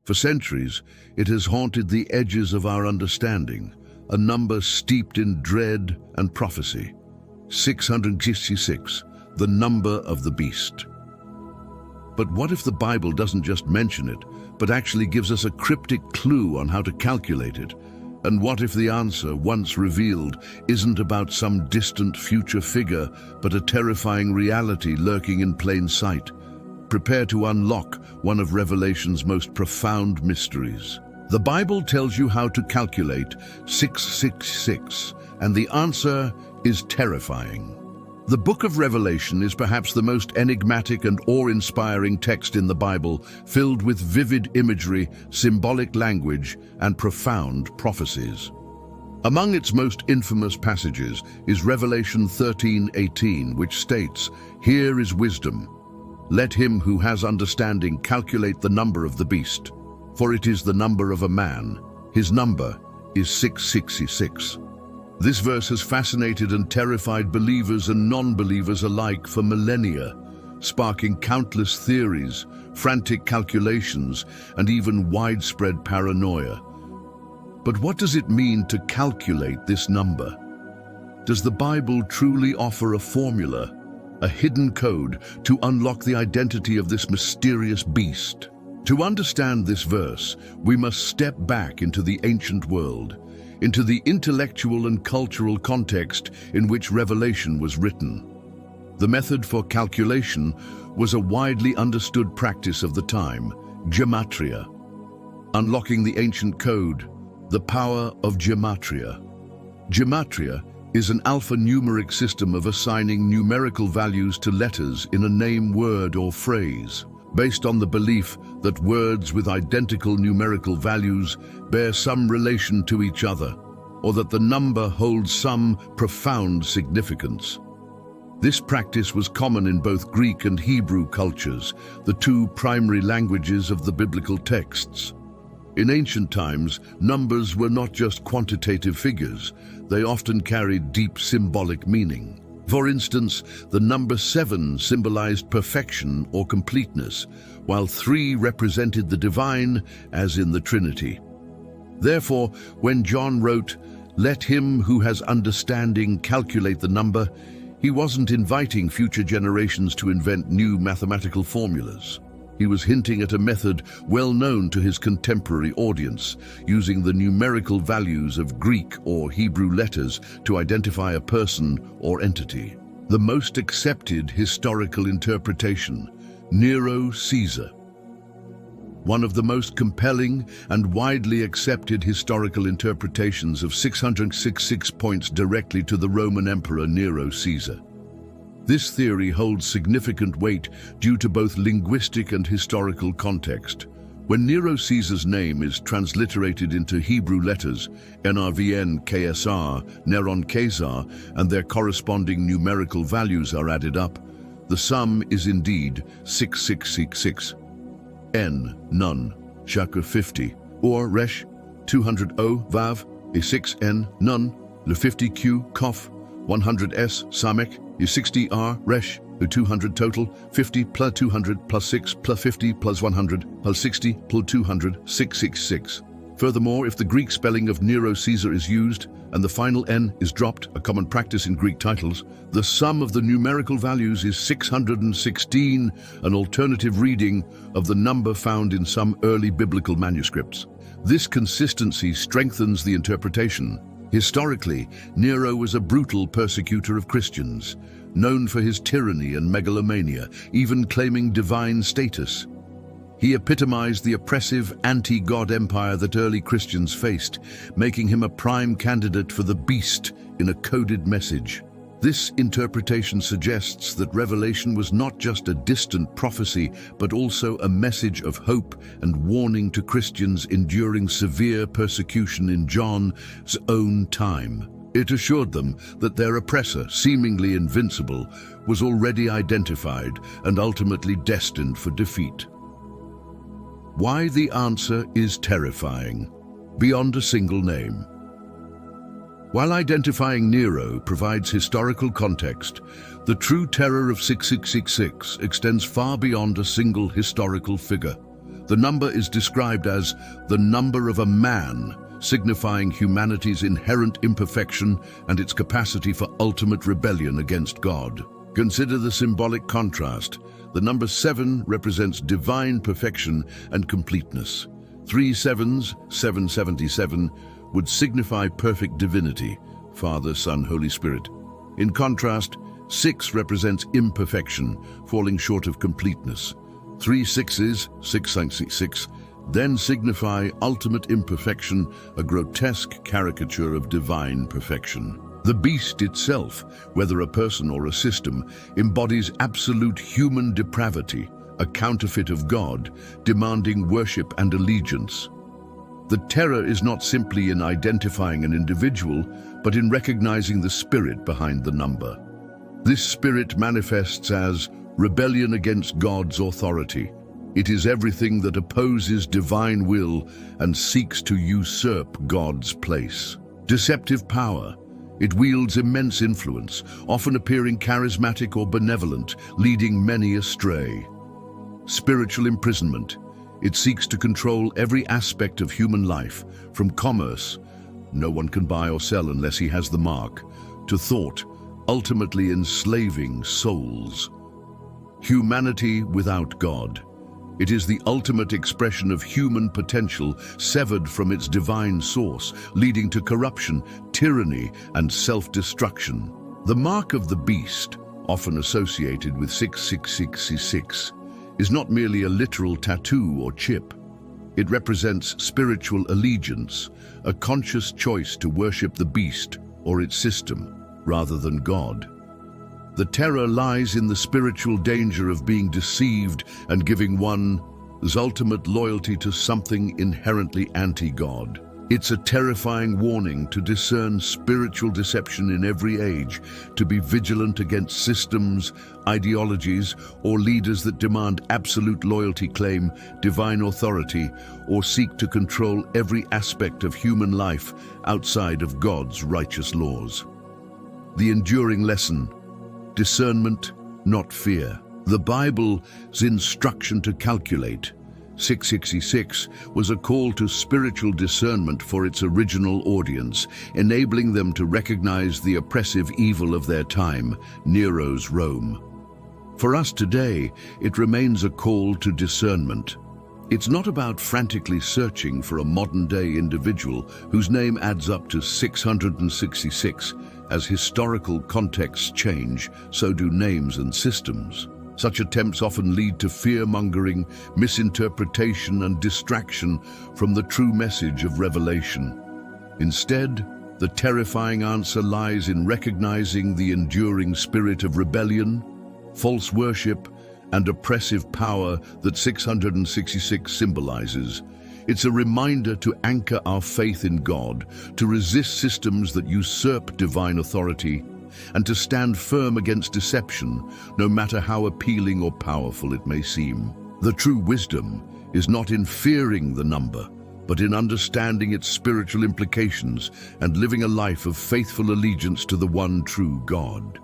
For centuries, it has haunted the edges of our understanding, a number steeped in dread and prophecy. 666, the number of the beast. But what if the Bible doesn't just mention it, but actually gives us a cryptic clue on how to calculate it? And what if the answer, once revealed, isn't about some distant future figure, but a terrifying reality lurking in plain sight? Prepare to unlock one of Revelation's most profound mysteries. The Bible tells you how to calculate 666, and the answer is terrifying. The book of Revelation is perhaps the most enigmatic and awe-inspiring text in the Bible, filled with vivid imagery, symbolic language, and profound prophecies. Among its most infamous passages is Revelation 13:18, which states, "Here is wisdom. Let him who has understanding calculate the number of the beast, for it is the number of a man. His number is 666. This verse has fascinated and terrified believers and non-believers alike for millennia, sparking countless theories, frantic calculations, and even widespread paranoia. But what does it mean to calculate this number? Does the Bible truly offer a formula, a hidden code to unlock the identity of this mysterious beast? To understand this verse, we must step back into the ancient world, into the intellectual and cultural context in which Revelation was written. The method for calculation was a widely understood practice of the time, Gematria. Unlocking the ancient code, the power of Gematria. Gematria is an alphanumeric system of assigning numerical values to letters in a name, word, or phrase, based on the belief that words with identical numerical values bear some relation to each other, or that the number holds some profound significance. This practice was common in both Greek and Hebrew cultures, the two primary languages of the biblical texts. In ancient times, numbers were not just quantitative figures, they often carried deep symbolic meaning. For instance, the number 7 symbolized perfection or completeness, while 3 represented the divine, as in the Trinity. Therefore, when John wrote, "Let him who has understanding calculate the number," he wasn't inviting future generations to invent new mathematical formulas. He was hinting at a method well known to his contemporary audience, using the numerical values of Greek or Hebrew letters to identify a person or entity. The most accepted historical interpretation, Nero Caesar. One of the most compelling and widely accepted historical interpretations of 666 points directly to the Roman Emperor Nero Caesar. This theory holds significant weight due to both linguistic and historical context. When Nero Caesar's name is transliterated into Hebrew letters, NRVN KSR, Nero Caesar, and their corresponding numerical values are added up, the sum is indeed 6666. N, Nun, Shaka 50, or Resh, 200 O, Vav, E6N, Nun, Le 50Q, Kof, 100S, Samek, E60R, Resh, U200 total, 50 plus 200 plus 6 plus 50 plus 100 plus 60 plus 200, 666. Furthermore, if the Greek spelling of Nero Caesar is used and the final N is dropped, a common practice in Greek titles, the sum of the numerical values is 616, an alternative reading of the number found in some early biblical manuscripts. This consistency strengthens the interpretation. Historically, Nero was a brutal persecutor of Christians, known for his tyranny and megalomania, even claiming divine status. He epitomized the oppressive anti-God empire that early Christians faced, making him a prime candidate for the beast in a coded message. This interpretation suggests that Revelation was not just a distant prophecy, but also a message of hope and warning to Christians enduring severe persecution in John's own time. It assured them that their oppressor, seemingly invincible, was already identified and ultimately destined for defeat. Why the answer is terrifying, beyond a single name. While identifying Nero provides historical context, the true terror of 6666 extends far beyond a single historical figure. The number is described as the number of a man, signifying humanity's inherent imperfection and its capacity for ultimate rebellion against God. Consider the symbolic contrast. The number 7 represents divine perfection and completeness. 3 sevens, 777, would signify perfect divinity, Father, Son, Holy Spirit. In contrast, 6 represents imperfection, falling short of completeness. 3 sixes, 666, then signify ultimate imperfection, a grotesque caricature of divine perfection. The beast itself, whether a person or a system, embodies absolute human depravity, a counterfeit of God, demanding worship and allegiance. The terror is not simply in identifying an individual, but in recognizing the spirit behind the number. This spirit manifests as rebellion against God's authority. It is everything that opposes divine will and seeks to usurp God's place. Deceptive power. It wields immense influence, often appearing charismatic or benevolent, leading many astray. Spiritual imprisonment. It seeks to control every aspect of human life, from commerce, no one can buy or sell unless he has the mark, to thought, ultimately enslaving souls. Humanity without God. It is the ultimate expression of human potential severed from its divine source, leading to corruption, tyranny, and self-destruction. The mark of the beast, often associated with 666, is not merely a literal tattoo or chip. It represents spiritual allegiance, a conscious choice to worship the beast or its system, rather than God. The terror lies in the spiritual danger of being deceived and giving one's ultimate loyalty to something inherently anti-God. It's a terrifying warning to discern spiritual deception in every age, to be vigilant against systems, ideologies, or leaders that demand absolute loyalty, claim divine authority, or seek to control every aspect of human life outside of God's righteous laws. The enduring lesson: discernment, not fear. The Bible's instruction to calculate 666 was a call to spiritual discernment for its original audience, enabling them to recognize the oppressive evil of their time, Nero's Rome. For us today, it remains a call to discernment. It's not about frantically searching for a modern-day individual whose name adds up to 666. As historical contexts change, so do names and systems. Such attempts often lead to fear-mongering, misinterpretation, and distraction from the true message of Revelation. Instead, the terrifying answer lies in recognizing the enduring spirit of rebellion, false worship, and oppressive power that 666 symbolizes. It's a reminder to anchor our faith in God, to resist systems that usurp divine authority, and to stand firm against deception, no matter how appealing or powerful it may seem. The true wisdom is not in fearing the number, but in understanding its spiritual implications and living a life of faithful allegiance to the one true God.